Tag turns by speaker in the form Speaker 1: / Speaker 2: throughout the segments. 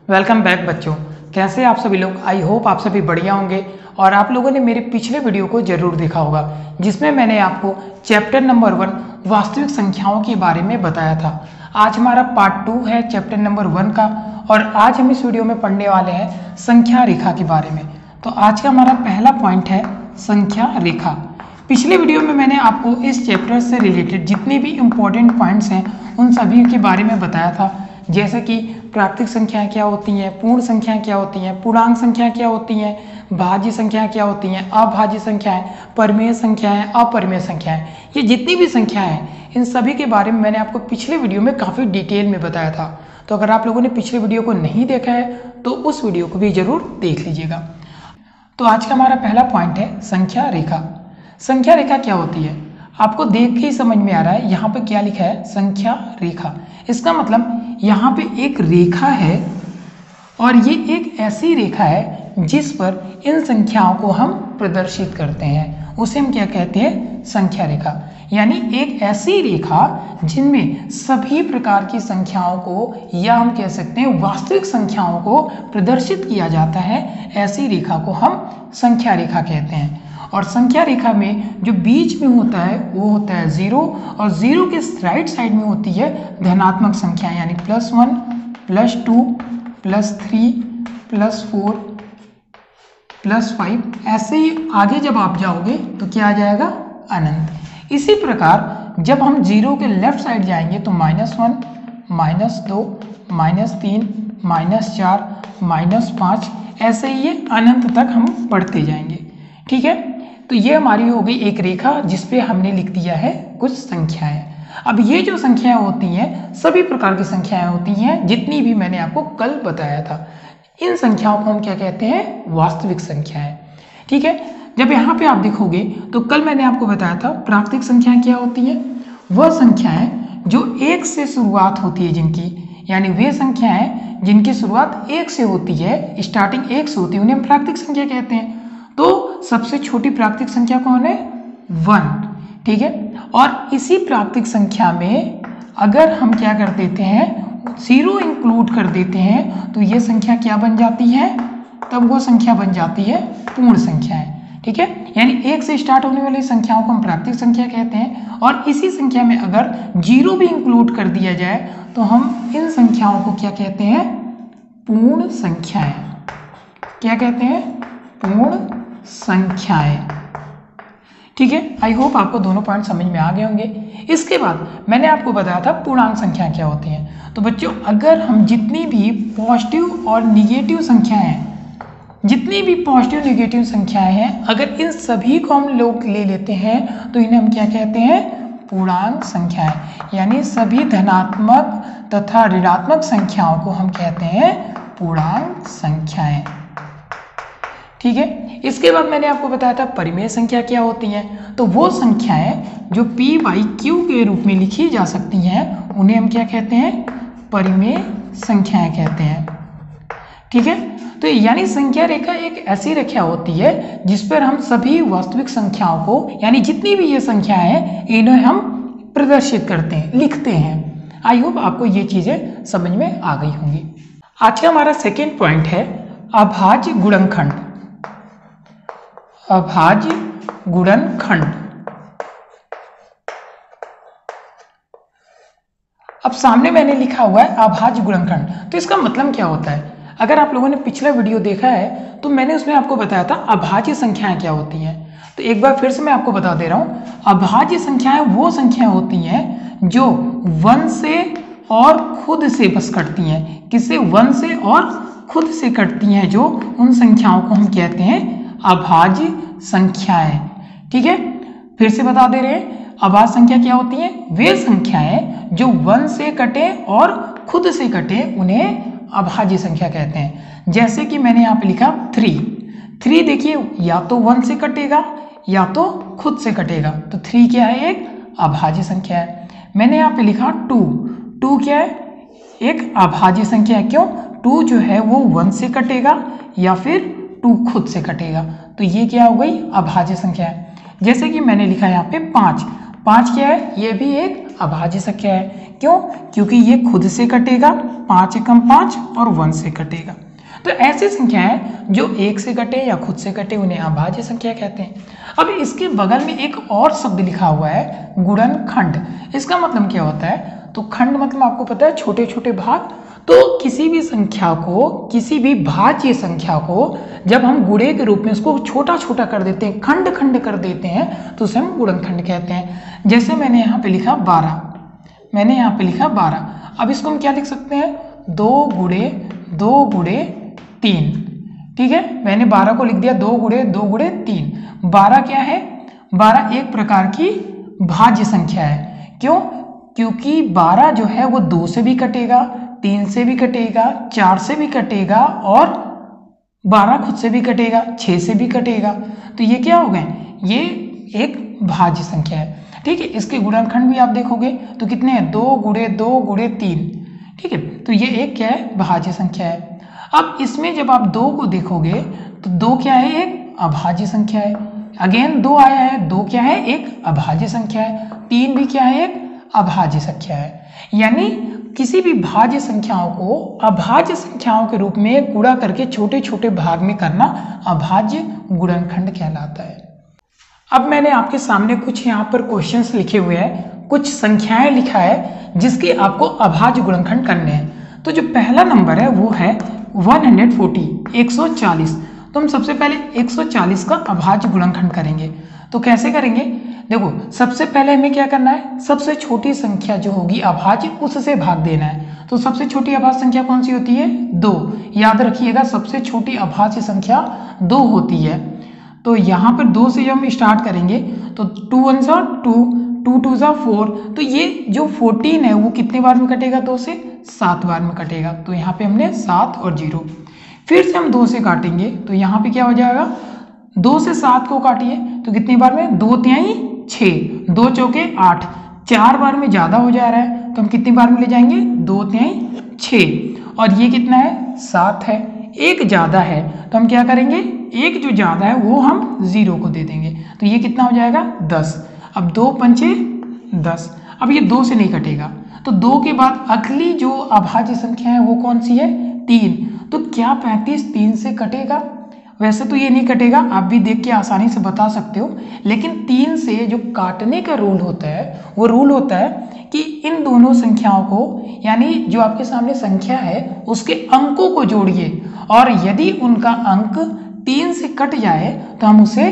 Speaker 1: Welcome back बच्चों। कैसे आप सभी लोग? आई होप आप सभी बढ़िया होंगे। और आप लोगों ने मेरे पिछले वीडियो को जरूर देखा होगा जिसमें मैंने आपको चैप्टर नंबर 1 वास्तविक संख्याओं के बारे में बताया था। आज हमारा पार्ट 2 है चैप्टर नंबर 1 का और आज हम इस वीडियो में पढ़ने वाले हैं संख्या रेखा के बारे में। तो आज का हमारा पहला पॉइंट है संख्या रेखा। पिछले वीडियो में मैंने आपको इस चैप्टर से रिलेटेड जितने भी इम्पोर्टेंट पॉइंट्स हैं उन सभी के बारे में बताया था, जैसे कि प्राकृतिक संख्याएं क्या होती हैं, पूर्ण संख्याएं क्या होती हैं, पूर्णांक संख्याएं क्या होती हैं, भाज्य संख्याएं क्या होती हैं, अभाज्य संख्याएं, परिमेय संख्याएं, अपरिमेय संख्याएं। ये जितनी भी संख्याएं हैं इन सभी के बारे में मैंने आपको पिछले वीडियो में काफ़ी डिटेल में बताया था। तो अगर आप लोगों ने पिछले वीडियो को नहीं देखा है तो उस वीडियो को भी जरूर देख लीजिएगा। तो आज का हमारा पहला पॉइंट है संख्या रेखा। संख्या रेखा क्या होती है? आपको देख के ही समझ में आ रहा है, यहाँ पे क्या लिखा है? संख्या रेखा। इसका मतलब यहाँ पे एक रेखा है और ये एक ऐसी रेखा है जिस पर इन संख्याओं को हम प्रदर्शित करते हैं, उसे हम क्या कहते हैं? संख्या रेखा। यानी एक ऐसी रेखा जिनमें सभी प्रकार की संख्याओं को या हम कह सकते हैं वास्तविक संख्याओं को प्रदर्शित किया जाता है, ऐसी रेखा को हम संख्या रेखा कहते हैं। और संख्या रेखा में जो बीच में होता है वो होता है 0 और 0 के राइट साइड में होती है धनात्मक संख्या, यानी +1, +2, +3, +4, +5। ऐसे ही आगे जब आप जाओगे तो क्या आ जाएगा? अनंत। इसी प्रकार जब हम 0 के लेफ्ट साइड जाएंगे तो -1, -2, -3, -4, -5, ऐसे ही ये अनंत तक हम बढ़ते जाएंगे। ठीक है, तो ये हमारी हो गई एक रेखा जिसपे हमने लिख दिया है कुछ संख्याएं। अब ये जो संख्याएं होती हैं सभी प्रकार की संख्याएं होती हैं जितनी भी मैंने आपको कल बताया था। इन संख्याओं को हम क्या कहते हैं? वास्तविक संख्याएं। ठीक है, जब यहाँ पे आप देखोगे तो कल मैंने आपको बताया था प्राकृतिक संख्याएं क्या होती हैं? वह संख्याएं जो 1 से शुरुआत होती है जिनकी, यानी वे संख्याएं जिनकी शुरुआत 1 से होती है, स्टार्टिंग 1 से होती है, उन्हें हम प्राकृतिक संख्या कहते हैं। तो सबसे छोटी प्राकृतिक संख्या कौन है? 1। ठीक है, और इसी प्राकृतिक संख्या में अगर हम क्या कर देते हैं? 0 इंक्लूड कर देते हैं तो ये संख्या क्या बन जाती है? तब वो संख्या बन जाती है पूर्ण संख्याएं। ठीक है, यानी 1 से स्टार्ट होने वाली संख्याओं को हम प्राकृतिक संख्या कहते हैं और इसी संख्या में अगर 0 भी इंक्लूड कर दिया जाए तो हम इन संख्याओं को क्या कहते हैं? पूर्ण संख्याएं। क्या कहते हैं? पूर्ण संख्याएं। ठीक है, आई होप आपको दोनों पॉइंट समझ में आ गए होंगे। इसके बाद मैंने आपको बताया था पूर्णांक संख्या क्या होती हैं। तो बच्चों, अगर हम जितनी भी पॉजिटिव और निगेटिव संख्याएं हैं, जितनी भी पॉजिटिव निगेटिव संख्याएं हैं, अगर इन सभी को हम लोग ले लेते हैं तो इन्हें हम क्या कहते हैं? पूर्णांक संख्याएं। यानी सभी धनात्मक तथा ऋणात्मक संख्याओं को हम कहते हैं पूर्णांक संख्याएं। ठीक है, इसके बाद मैंने आपको बताया था परिमेय संख्या क्या होती हैं। तो वो संख्याएं जो p/q के रूप में लिखी जा सकती हैं उन्हें हम क्या कहते हैं? परिमेय संख्याएं कहते हैं। ठीक है, तो यानी संख्या रेखा एक ऐसी रेखा होती है जिस पर हम सभी वास्तविक संख्याओं को, यानी जितनी भी ये संख्याएं हैं, इन्हें हम प्रदर्शित करते हैं, लिखते हैं। आई होप आपको ये चीजें समझ में आ गई होंगी। आज का हमारा सेकेंड पॉइंट है अभाज्य गुणनखंड। अभाज्य गुणनखंड। अब सामने मैंने लिखा हुआ है अभाज्य गुणनखंड, तो इसका मतलब क्या होता है? अगर आप लोगों ने पिछला वीडियो देखा है तो मैंने उसमें आपको बताया था अभाज्य संख्याएं क्या होती हैं। तो एक बार फिर से मैं आपको बता दे रहा हूं, अभाज्य संख्याएं वो संख्याएं होती हैं जो 1 से और खुद से बस कटती हैं। किससे? 1 से और खुद से कटती हैं, जो उन संख्याओं को हम कहते हैं अभाज्य संख्याएं। ठीक है, फिर से बता दे रहे हैं, अभाज्य संख्या क्या होती है? वे संख्याएं जो 1 से कटे और खुद से कटे उन्हें अभाज्य संख्या कहते हैं। जैसे कि मैंने यहाँ पे लिखा 3 देखिए, या तो 1 से कटेगा या तो खुद से कटेगा, तो 3 क्या है? एक अभाज्य संख्या है। मैंने यहाँ पे लिखा 2 क्या है? एक अभाज्य संख्या है। क्यों? 2 जो है वो 1 से कटेगा या फिर 2 खुद से कटेगा, तो ये क्या हो गई? अभाज्य संख्या है। जैसे कि मैंने लिखा यहाँ पे 5 क्या है? ये भी एक अभाज्य संख्या है। क्यों? क्योंकि ये खुद से कटेगा, 5 एकम 5 और 1 से कटेगा। तो ऐसी संख्याएं जो 1 से कटे या खुद से कटे उन्हें अभाज्य संख्या कहते हैं। अब इसके बगल में एक और शब्द लिखा हुआ है गुणनखंड। इसका मतलब क्या होता है? तो खंड मतलब आपको पता है छोटे छोटे भाग। तो किसी भी संख्या को, किसी भी भाज्य संख्या को जब हम गुणे के रूप में उसको छोटा छोटा कर देते हैं, खंड खंड कर देते हैं, तो उसे हम गुणनखंड कहते हैं। जैसे मैंने यहाँ पे लिखा 12, मैंने यहाँ पे लिखा 12। अब इसको हम क्या लिख सकते हैं? 2 गुणे 3। ठीक है, मैंने 12 को लिख दिया 2 गुणे 3। 12 क्या है? 12 एक प्रकार की भाज्य संख्या है। क्यों? क्योंकि 12 जो है वो 2 से भी कटेगा, 3 से भी कटेगा, 4 से भी कटेगा और 12 खुद से भी कटेगा, 6 से भी कटेगा। तो ये क्या हो गए? ये एक भाज्य संख्या है। ठीक है, इसके गुणनखंड भी आप देखोगे तो कितने हैं? 2 गुणे 3। ठीक है, तो ये एक क्या है? भाज्य संख्या है। अब इसमें जब आप 2 को देखोगे तो 2 क्या है? एक अभाज्य संख्या है। अगेन 2 आया है, 2 क्या है? एक अभाज्य संख्या है। 3 भी क्या है? एक अभाज्य संख्या है। यानी किसी भी भाज्य संख्याओं को अभाज्य संख्याओं के रूप में गुणा करके छोटे छोटे भाग में करना अभाज्य गुणनखंड कहलाता है। अब मैंने आपके सामने कुछ यहाँ पर क्वेश्चंस लिखे हुए हैं, कुछ संख्याएं लिखा है जिसके आपको अभाज्य गुणनखंड करने हैं। तो जो पहला नंबर है वो है 140। तो हम सबसे पहले 140 का अभाज्य गुणनखंड करेंगे। तो कैसे करेंगे? देखो, सबसे पहले हमें क्या करना है? सबसे छोटी संख्या जो होगी अभाज्य उससे भाग देना है। तो सबसे छोटी अभाज्य संख्या कौन सी होती है? 2। याद रखिएगा, सबसे छोटी अभाज्य संख्या 2 होती है। तो यहाँ पर 2 से जब हम स्टार्ट करेंगे तो 2 1 सा 2, 2 2 सा 4। तो ये जो 14 है वो कितने बार में कटेगा? 2 से 7 बार में कटेगा। तो यहाँ पे हमने 7 और 0। फिर से हम 2 से काटेंगे तो यहाँ पे क्या हो जाएगा? 2 से 7 को काटिए तो कितनी बार में? 2 तिहाई 6, 2 चौके 8, 4 बार में ज्यादा हो जा रहा है तो हम कितनी बार में ले जाएंगे? 2 तिहाई 6। और ये कितना है? 7 है। एक ज्यादा है तो हम क्या करेंगे? एक जो ज्यादा है वो हम 0 को दे देंगे। तो ये कितना हो जाएगा? 10। अब 2 पंचे 10। अब ये 2 से नहीं कटेगा तो 2 के बाद अगली जो अभाज्य संख्या है वो कौन सी है? 3। तो क्या 35 3 से कटेगा? वैसे तो ये नहीं कटेगा, आप भी देख के आसानी से बता सकते हो, लेकिन 3 से जो काटने का रूल होता है वो रूल होता है कि इन दोनों संख्याओं को, यानी जो आपके सामने संख्या है उसके अंकों को जोड़िए और यदि उनका अंक 3 से कट जाए तो हम उसे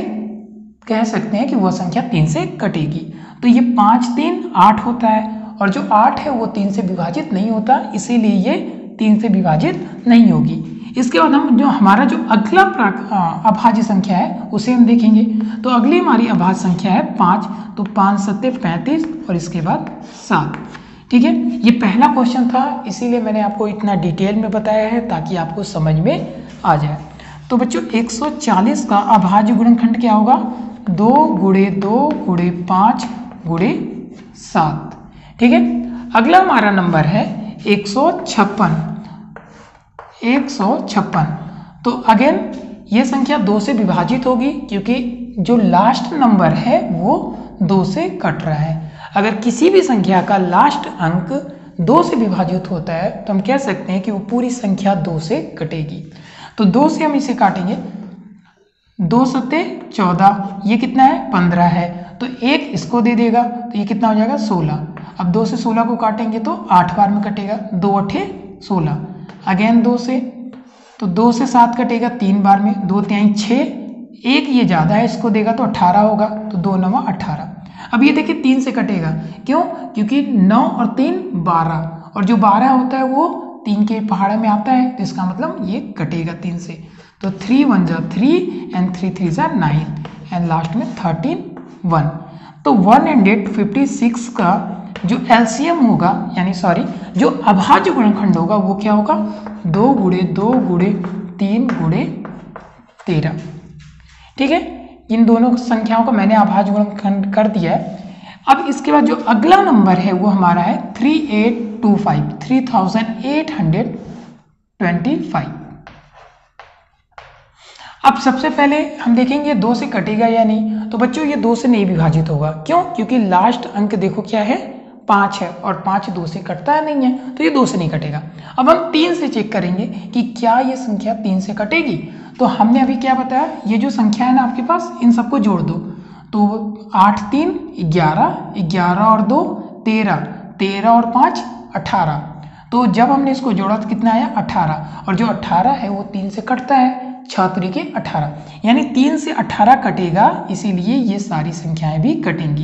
Speaker 1: कह सकते हैं कि वह संख्या 3 से कटेगी। तो ये 5 3 8 होता है और जो 8 है वो 3 से विभाजित नहीं होता, इसीलिए ये 3 से विभाजित नहीं होगी। इसके बाद हम जो हमारा जो अगला अभाज्य संख्या है उसे हम देखेंगे। तो अगली हमारी अभाज्य संख्या है 5। तो 5 7 35 और इसके बाद 7। ठीक है, ये पहला क्वेश्चन था, इसीलिए मैंने आपको इतना डिटेल में बताया है ताकि आपको समझ में आ जाए। तो बच्चों 140 का अभाज्य गुणनखंड क्या होगा? 2 गुणे 5 गुणे 7। ठीक है, अगला हमारा नंबर है 156। तो अगेन ये संख्या 2 से विभाजित होगी क्योंकि जो लास्ट नंबर है वो 2 से कट रहा है। अगर किसी भी संख्या का लास्ट अंक 2 से विभाजित होता है तो हम कह सकते हैं कि वो पूरी संख्या 2 से कटेगी। तो 2 से हम इसे काटेंगे, 2 सत्ते 14, ये कितना है? 15 है। तो 1 इसको दे देगा तो ये कितना हो जाएगा? 16। अब 2 से 16 को काटेंगे तो 8 बार में कटेगा, 2 8 16। अगेन 2 से, तो 2 से 7 कटेगा 3 बार में, 2 तिहाई 6, 1 ये ज्यादा है इसको देगा तो 18 होगा, तो 2 9 18। अब ये देखिए 3 से कटेगा, क्यों? क्योंकि 9 और 3 12 और जो 12 होता है वो 3 के पहाड़े में आता है, तो इसका मतलब ये कटेगा 3 से। तो 3 1 जा 3 एंड 3 3 जा 9 एंड लास्ट में 13 1। तो 156 का जो एलसीएम होगा, यानी सॉरी जो अभाज्य गुणनखंड होगा वो क्या होगा? 2 गुणे 3 गुणे 13। ठीक है, इन दोनों संख्याओं को मैंने अभाज्य गुणनखंड कर दिया है। अब इसके बाद जो अगला नंबर है वो हमारा है 3825। अब सबसे पहले हम देखेंगे 2 से कटेगा या नहीं। तो बच्चों ये 2 से नहीं विभाजित होगा, क्यों? क्योंकि लास्ट अंक देखो क्या है? 5 है और 5 2 से कटता है नहीं है, तो ये 2 से नहीं कटेगा। अब हम 3 से चेक करेंगे कि क्या ये संख्या 3 से कटेगी। तो हमने अभी क्या बताया, ये जो संख्या है ना आपके पास, इन सबको जोड़ दो। तो 8 3 11, 11 और 2 13, 13 और 5 18। तो जब हमने इसको जोड़ा तो कितना आया 18, और जो 18 है वो 3 से कटता है, 6 के 18, यानी 3 से 18 कटेगा, इसीलिए ये सारी संख्याएं भी कटेंगी।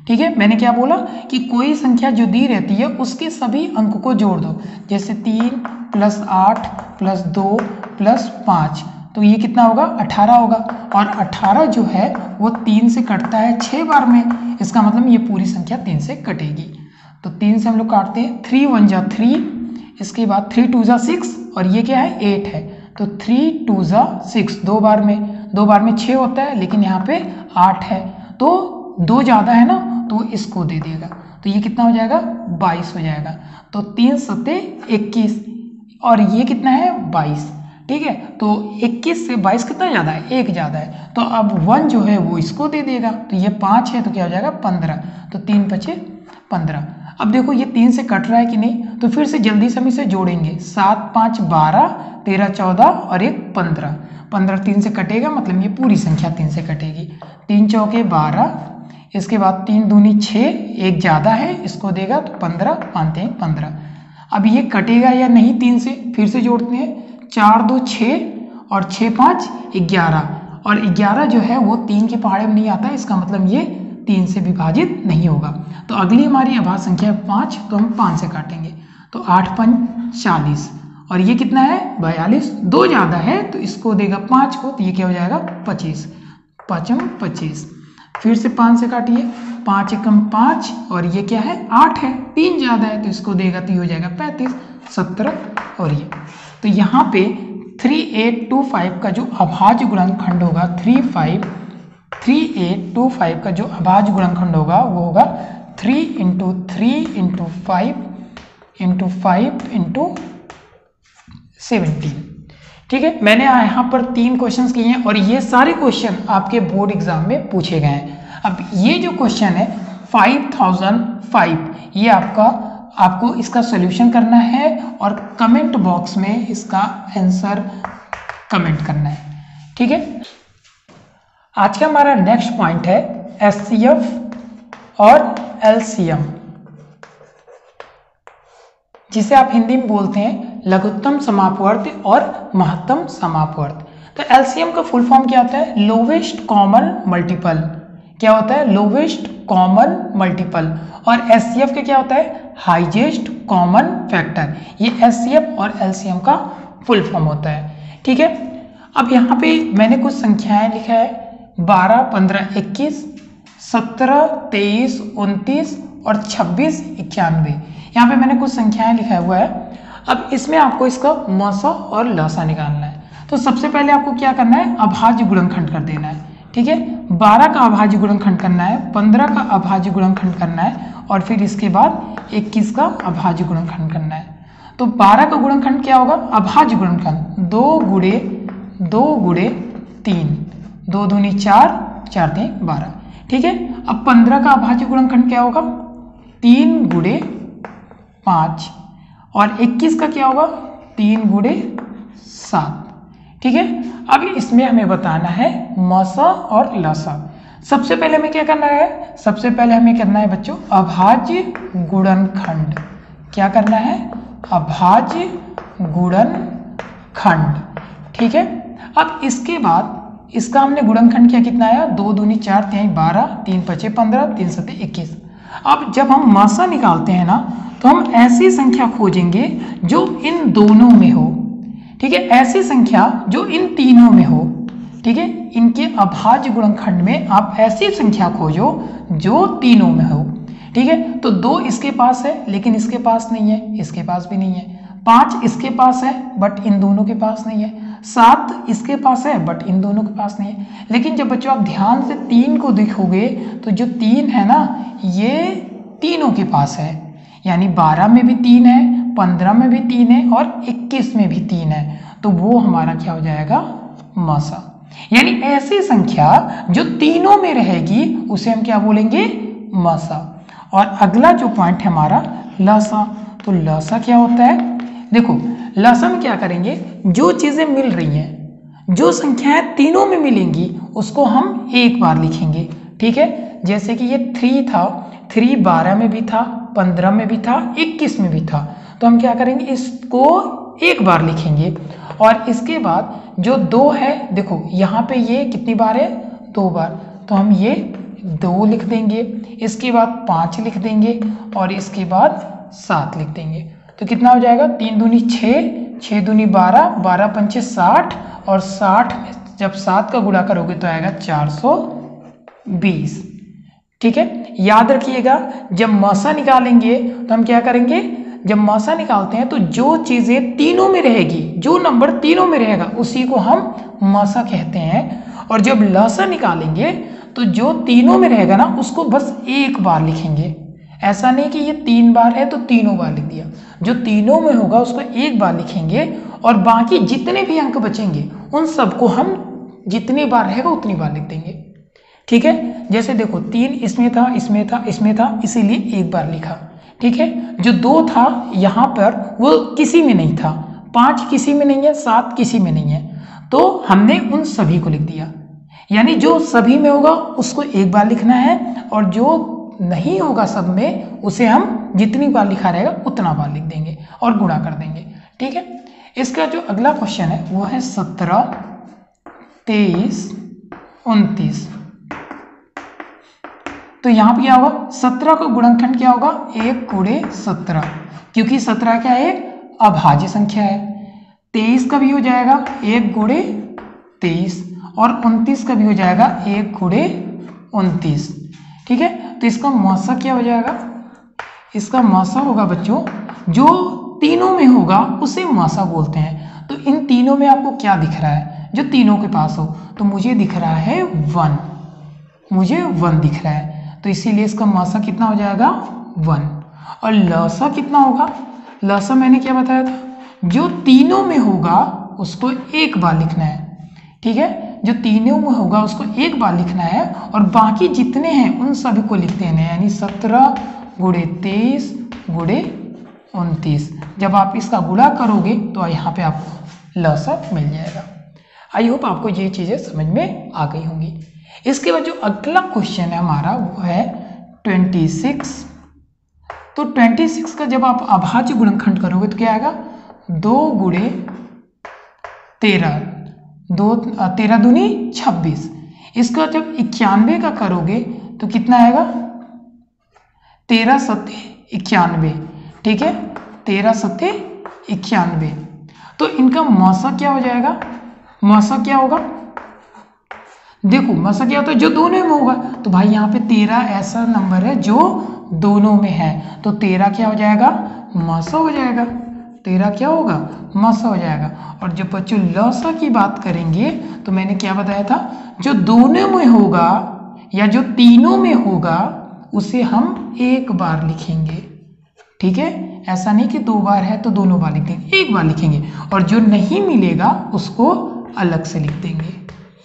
Speaker 1: ठीक है, मैंने क्या बोला कि कोई संख्या जो दी रहती है उसके सभी अंक को जोड़ दो, जैसे 3 + 8 + 2 + 5, तो ये कितना होगा 18 होगा। और 18 जो है वो 3 से कटता है 6 बार में, इसका मतलब ये पूरी संख्या 3 से कटेगी। तो 3 से हम लोग काटते हैं, 3 × 1 = 3, इसके बाद 3 × 2 = 6, और ये क्या है 8 है, तो 3 × 2 = 6, 2 बार में 6 होता है, लेकिन यहाँ पे 8 है, तो 2 ज़्यादा है ना, तो इसको दे देगा, तो ये कितना हो जाएगा 22 हो जाएगा। तो 3 × 7 = 21, और ये कितना है 22। ठीक है, तो 21 से 22 कितना ज़्यादा है, 1 ज़्यादा है, तो अब 1 जो है वो इसको दे देगा, तो ये 5 है, तो क्या हो जाएगा 15, तो 3 × 5 = 15। अब देखो ये 3 से कट रहा है कि नहीं, तो फिर से जल्दी से हम इसे जोड़ेंगे, 7 × 5 = 12, 13 × 14 और 1 × 15, 15 3 से कटेगा, मतलब ये पूरी संख्या 3 से कटेगी। 3 × 4 = 12, इसके बाद 3 दूनी 6, 1 ज़्यादा है, इसको देगा, तो 15, 5 × 3 = 15। अब ये कटेगा या नहीं 3 से, फिर से जोड़ते हैं, 4 × 2 = 6 और 6 × 5 = 11, और 11 जो है वो 3 के पहाड़े में नहीं आता है, इसका मतलब ये 3 से विभाजित नहीं होगा। तो अगली हमारी अभाज्य संख्या 5, तो हम 5 से काटेंगे, तो 8 × 5 = 40, और ये कितना है 42, 2 ज़्यादा है, तो इसको देगा 5 को, तो ये क्या हो जाएगा 25, 5 × 25। फिर से 5 से काटिए, 5 × 1 = 5, और ये क्या है 8 है, 3 ज़्यादा है, तो इसको देगा, तो ये हो जाएगा 35, 17, और ये। तो यहाँ पे 3825 का जो अभाज्य गुणनखंड होगा, 3825 का जो अभाज्य गुणनखंड होगा वो होगा 3 × 3 × 5 × 5 × 17। ठीक है, मैंने यहाँ पर 3 क्वेश्चंस किए हैं, और ये सारे क्वेश्चन आपके बोर्ड एग्जाम में पूछे गए हैं। अब ये जो क्वेश्चन है 5005, ये आपको इसका सॉल्यूशन करना है, और कमेंट बॉक्स में इसका आंसर कमेंट करना है। ठीक है, आज का हमारा नेक्स्ट पॉइंट है एचसीएफ और एलसीएम, जिसे आप हिंदी में बोलते हैं लघुत्तम समापवर्ती और महत्तम समापवर्ती। तो एलसीएम का फुल फॉर्म क्या होता है, लोवेस्ट कॉमन मल्टीपल, क्या होता है लोवेस्ट कॉमन मल्टीपल, और एचसीएफ का क्या होता है हाईएस्ट कॉमन फैक्टर। ये एचसीएफ और एलसीएम का फुल फॉर्म होता है। ठीक है, अब यहाँ पे मैंने कुछ संख्याएं लिखा है, 12 15 21, 17 23 29 और 26 91, यहाँ पे मैंने कुछ संख्याएं लिखा हुआ है। अब इसमें आपको इसका मसा और लसा निकालना है। तो सबसे पहले आपको क्या करना है, अभाज्य गुणनखंड कर देना है। ठीक है, 12 का अभाज्य गुणनखंड करना है, 15 का अभाज्य गुणनखंड करना है, और फिर इसके बाद 21 का अभाज्य गुणनखंड करना है। तो 12 का गुणनखंड क्या होगा, अभाज्य गुणनखंड 2 × 3, 2 दूनी 4, 4 × 3 = 12। ठीक है, अब 15 का अभाज्य गुणनखंड क्या होगा, 3 × 5, और 21 का क्या होगा 3 × 7। ठीक है, अब इसमें हमें बताना है मसा और लसा। सबसे पहले हमें क्या करना है, सबसे पहले हमें करना है बच्चों अभाज्य गुणनखंड। क्या करना है, अभाज्य गुणनखंड। ठीक है, अब इसके बाद इसका हमने गुणनखंड किया, कितना आया 2 दूनी 4 3 12, 3 5 15, 3 7 21। अब जब हम मसा निकालते हैं ना, तो हम ऐसी संख्या खोजेंगे जो इन दोनों में हो। ठीक है, ऐसी संख्या जो इन तीनों में हो। ठीक है, इनके अभाज्य गुणनखंड में आप ऐसी संख्या खोजो जो तीनों में हो। ठीक है, तो 2 इसके पास है लेकिन इसके पास नहीं है, इसके पास भी नहीं है। 5 इसके पास है बट इन दोनों के पास नहीं है। 7 इसके पास है बट इन दोनों के पास नहीं है। लेकिन जब बच्चों आप ध्यान से 3 को देखोगे तो जो 3 है ना, ये तीनों के पास है, यानी 12 में भी 3 है, 15 में भी 3 है और 21 में भी 3 है, तो वो हमारा क्या हो जाएगा मसा। यानी ऐसी संख्या जो तीनों में रहेगी उसे हम क्या बोलेंगे मसा। और अगला जो पॉइंट है हमारा लसा, तो लसा क्या होता है, देखो लसा में क्या करेंगे, जो चीजें मिल रही हैं, जो संख्याएं तीनों में मिलेंगी उसको हम एक बार लिखेंगे, ठीक है। जैसे कि ये 3 था, 3 12 में भी था, 15 में भी था, 21 में भी था, तो हम क्या करेंगे, इसको एक बार लिखेंगे। और इसके बाद जो 2 है, देखो यहाँ पे ये कितनी बार है, 2 बार, तो हम ये 2 लिख देंगे, इसके बाद 5 लिख देंगे और इसके बाद 7 लिख देंगे। तो कितना हो जाएगा, 3 दूनी 6, 6 दूनी 12, 12 पंचे 60 और 60 में जब 7 का गुणा करोगे तो आएगा 420, ठीक है। याद रखिएगा जब मसा निकालेंगे तो हम क्या करेंगे, जब मसा निकालते हैं तो जो चीजें तीनों में रहेगी, जो नंबर तीनों में रहेगा उसी को हम मसा कहते हैं। और जब लसा निकालेंगे तो जो तीनों में रहेगा ना उसको बस एक बार लिखेंगे। ऐसा नहीं कि ये 3 बार है तो तीनों बार लिख दिया, जो तीनों में होगा उसको एक बार लिखेंगे और बाकी जितने भी अंक बचेंगे उन सबको हम जितनी बार रहेगा उतनी बार लिख देंगे, ठीक है। जैसे देखो 3 इसमें था, इसमें था, इसमें था, इसीलिए एक बार लिखा, ठीक है। जो 2 था यहाँ पर वो किसी में नहीं था, 5 किसी में नहीं है, 7 किसी में नहीं है, तो हमने उन सभी को लिख दिया। यानी जो सभी में होगा उसको एक बार लिखना है और जो नहीं होगा सब में उसे हम जितनी बार लिखा रहेगा उतना बार लिख देंगे और गुणा कर देंगे, ठीक है। इसका जो अगला क्वेश्चन है वो है 17, 23, 29। तो यहाँ पे क्या होगा, 17 का गुणनखंड क्या होगा, 1 गुणे 17, क्योंकि 17 क्या है, अभाज्य संख्या है। 23 का भी हो जाएगा 1 गुणे 23 और 29 का भी हो जाएगा 1 गुणे 29, ठीक है। तो इसका मौसा क्या हो जाएगा, इसका मौसा होगा बच्चों, जो तीनों में होगा उसे मौसा बोलते हैं। तो इन तीनों में आपको क्या दिख रहा है, जो तीनों के पास हो, तो मुझे दिख रहा है 1, मुझे 1 दिख रहा है, तो इसीलिए इसका मौसा कितना हो जाएगा 1। और लसा कितना होगा, लसा मैंने क्या बताया था, जो तीनों में होगा उसको एक बार लिखना है, ठीक है। जो तीनों में होगा उसको एक बार लिखना है और बाकी जितने हैं उन सभी को लिख देना है, यानी 17 गुणे 23 गुणे 29। जब आप इसका गुणा करोगे तो यहाँ पे आपको लसा मिल जाएगा। आई होप आपको ये चीज़ें समझ में आ गई होंगी। इसके बाद जो अगला क्वेश्चन है हमारा वो है 26। तो 26 का जब आप अभाज्य गुणनखंड करोगे तो क्या आएगा, 2 गुणे 13, 13 दूनी 26। इसका जब 91 का करोगे तो कितना आएगा, 13 सत्ते 91, ठीक है, 13 सत्ते 91। तो इनका मौसा क्या हो जाएगा, मौसा क्या होगा, देखो मौसा क्या होता है, जो दोनों में होगा, तो भाई यहाँ पे 13 ऐसा नंबर है जो दोनों में है, तो 13 क्या हो जाएगा, मौसा हो जाएगा, 13 क्या होगा, मौसा हो जाएगा। और जब बच्चों लसा की बात करेंगे तो मैंने क्या बताया था, जो दोनों में होगा या जो तीनों में होगा उसे हम एक बार लिखेंगे, ठीक है। ऐसा नहीं कि 2 बार है तो दोनों बार लिख देंगे, एक बार लिखेंगे और जो नहीं मिलेगा उसको अलग से लिख देंगे।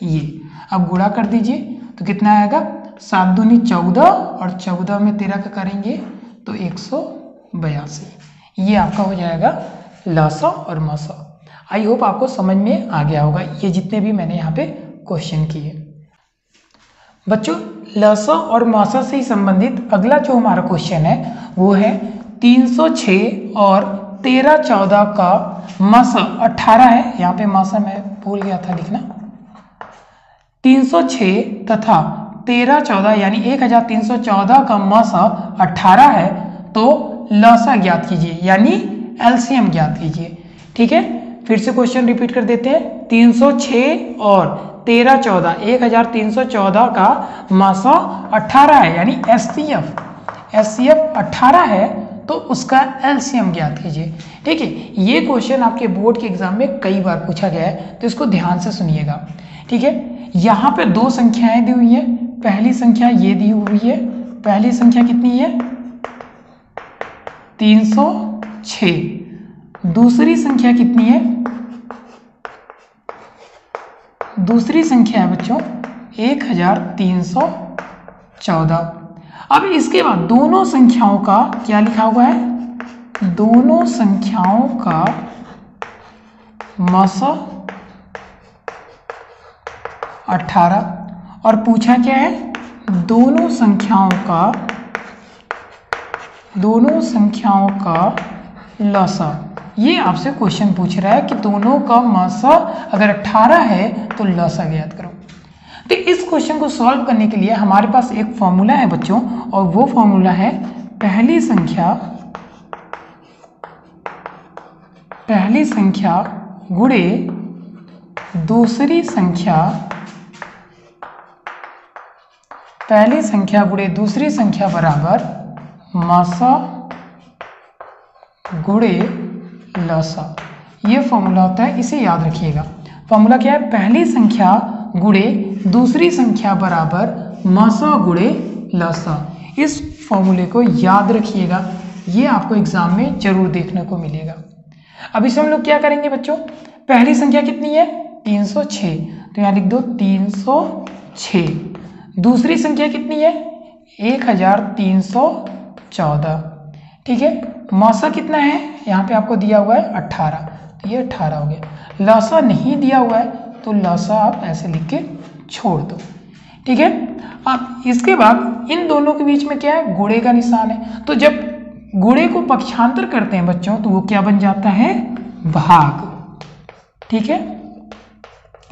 Speaker 1: ये अब गुणा कर दीजिए तो कितना आएगा, 7 दूनी 14 और 14 में 13 का करेंगे तो 182। ये आपका हो जाएगा लसा और मौसा। आई होप आपको समझ में आ गया होगा ये जितने भी मैंने यहाँ पे क्वेश्चन किए। बच्चों लसा और मौसा से ही संबंधित अगला जो हमारा क्वेश्चन है वो है 306 और 13 14 का मौसा 18 है। यहाँ पे मौसा मैं भूल गया था लिखना। 306 तथा 13 14 यानी 1314 का मौसा 18 है, तो लसा ज्ञात कीजिए यानी एलसीएम ज्ञात कीजिए, ठीक है। फिर से क्वेश्चन रिपीट कर देते हैं, 306 और 13 14 1314 का मौसा 18 है यानी एचसीएफ 18 है, तो उसका एलसीएम ज्ञात कीजिए, ठीक है। ये क्वेश्चन आपके बोर्ड के एग्जाम में कई बार पूछा गया है, तो इसको ध्यान से सुनिएगा, ठीक है। यहाँ पे 2 संख्याएं दी हुई है, पहली संख्या ये दी हुई है, पहली संख्या कितनी है 306, दूसरी संख्या कितनी है, दूसरी संख्या है बच्चों 1314। अब इसके बाद दोनों संख्याओं का क्या लिखा हुआ है, दोनों संख्याओं का मसा 18 और पूछा क्या है, दोनों संख्याओं का लसा। ये आपसे क्वेश्चन पूछ रहा है कि दोनों का मसा अगर 18 है तो लसा ज्ञात करो। तो इस क्वेश्चन को सॉल्व करने के लिए हमारे पास एक फॉर्मूला है बच्चों, और वो फॉर्मूला है पहली संख्या गुणे दूसरी संख्या, पहली संख्या गुणे दूसरी संख्या बराबर मसा गुणे लसा। ये फॉर्मूला होता है, इसे याद रखिएगा। फॉर्मूला क्या है, पहली संख्या गुणे दूसरी संख्या बराबर मसा गुणे लसा। इस फॉर्मूले को याद रखिएगा, ये आपको एग्जाम में जरूर देखने को मिलेगा। अब इसे हम लोग क्या करेंगे बच्चों, पहली संख्या कितनी है 306, तो यहाँ लिख दो 306। दूसरी संख्या कितनी है 1314, ठीक है। मौसा कितना है यहाँ पे आपको दिया हुआ है 18, तो ये 18 हो गया। लसा नहीं दिया हुआ है तो लसा आप ऐसे लिख के छोड़ दो, ठीक है। अब इसके बाद इन दोनों के बीच में क्या है, गुणे का निशान है। तो जब गुणे को पक्षांतर करते हैं बच्चों तो वो क्या बन जाता है, भाग, ठीक है।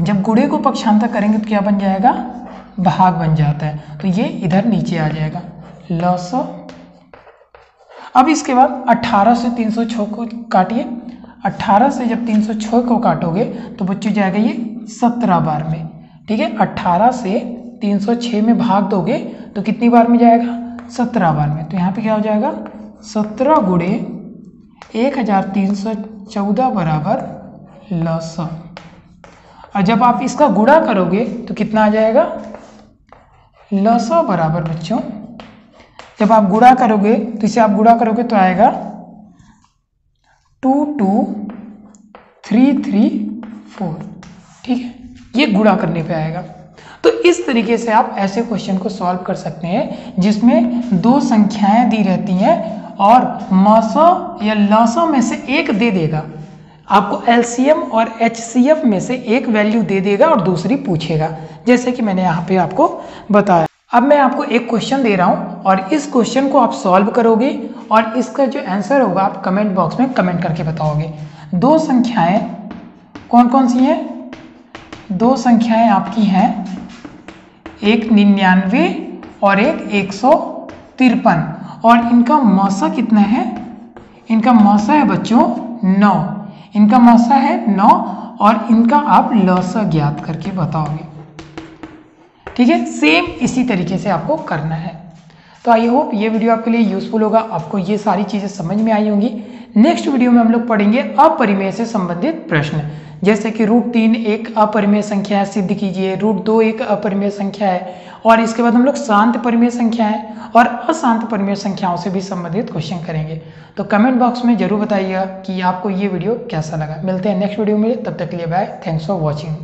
Speaker 1: जब गुणे को पक्षांतर करेंगे तो क्या बन जाएगा, भाग बन जाता है, तो ये इधर नीचे आ जाएगा लसा। अब इसके बाद 18 से 306 को काटिए। 18 से जब 306 को काटोगे तो बच्चों जाएगा ये 17 बार में, ठीक है। 18 से 306 में भाग दोगे तो कितनी बार में जाएगा, 17 बार में। तो यहाँ पे क्या हो जाएगा 17 गुणे 1314 बराबर लसा। और जब आप इसका गुणा करोगे तो कितना आ जाएगा, लसा बराबर बच्चों, जब आप गुणा करोगे तो इसे आप गुणा करोगे तो आएगा 22334, ठीक है। ये गुणा करने पे आएगा। तो इस तरीके से आप ऐसे क्वेश्चन को सॉल्व कर सकते हैं जिसमें दो संख्याएं दी रहती हैं और मसा या लसा में से एक दे देगा, आपको एलसीएम और एचसीएफ में से एक वैल्यू दे देगा और दूसरी पूछेगा, जैसे कि मैंने यहाँ पे आपको बताया। अब मैं आपको एक क्वेश्चन दे रहा हूँ और इस क्वेश्चन को आप सॉल्व करोगे और इसका जो आंसर होगा आप कमेंट बॉक्स में कमेंट करके बताओगे। दो संख्याएं कौन कौन सी हैं, दो संख्याएं आपकी हैं, एक 99 और एक 153, और इनका मौसा कितना है, इनका मौसा है बच्चों 9, इनका मौसा है 9 और इनका आप लसा ज्ञात करके बताओगे, ठीक है। सेम इसी तरीके से आपको करना है। तो आई होप ये वीडियो आपके लिए यूजफुल होगा, आपको ये सारी चीज़ें समझ में आई होंगी। नेक्स्ट वीडियो में हम लोग पढ़ेंगे अपरिमेय से संबंधित प्रश्न, जैसे कि √3 एक अपरिमेय संख्या है, सिद्ध कीजिए। √2 एक अपरिमेय संख्या है, और इसके बाद हम लोग शांत परिमेय संख्या है और अशांत परिमेय संख्याओं से भी संबंधित क्वेश्चन करेंगे। तो कमेंट बॉक्स में जरूर बताइएगा कि आपको ये वीडियो कैसा लगा। मिलते हैं नेक्स्ट वीडियो में, तब तक के लिए बाय, थैंक्स फॉर वॉचिंग।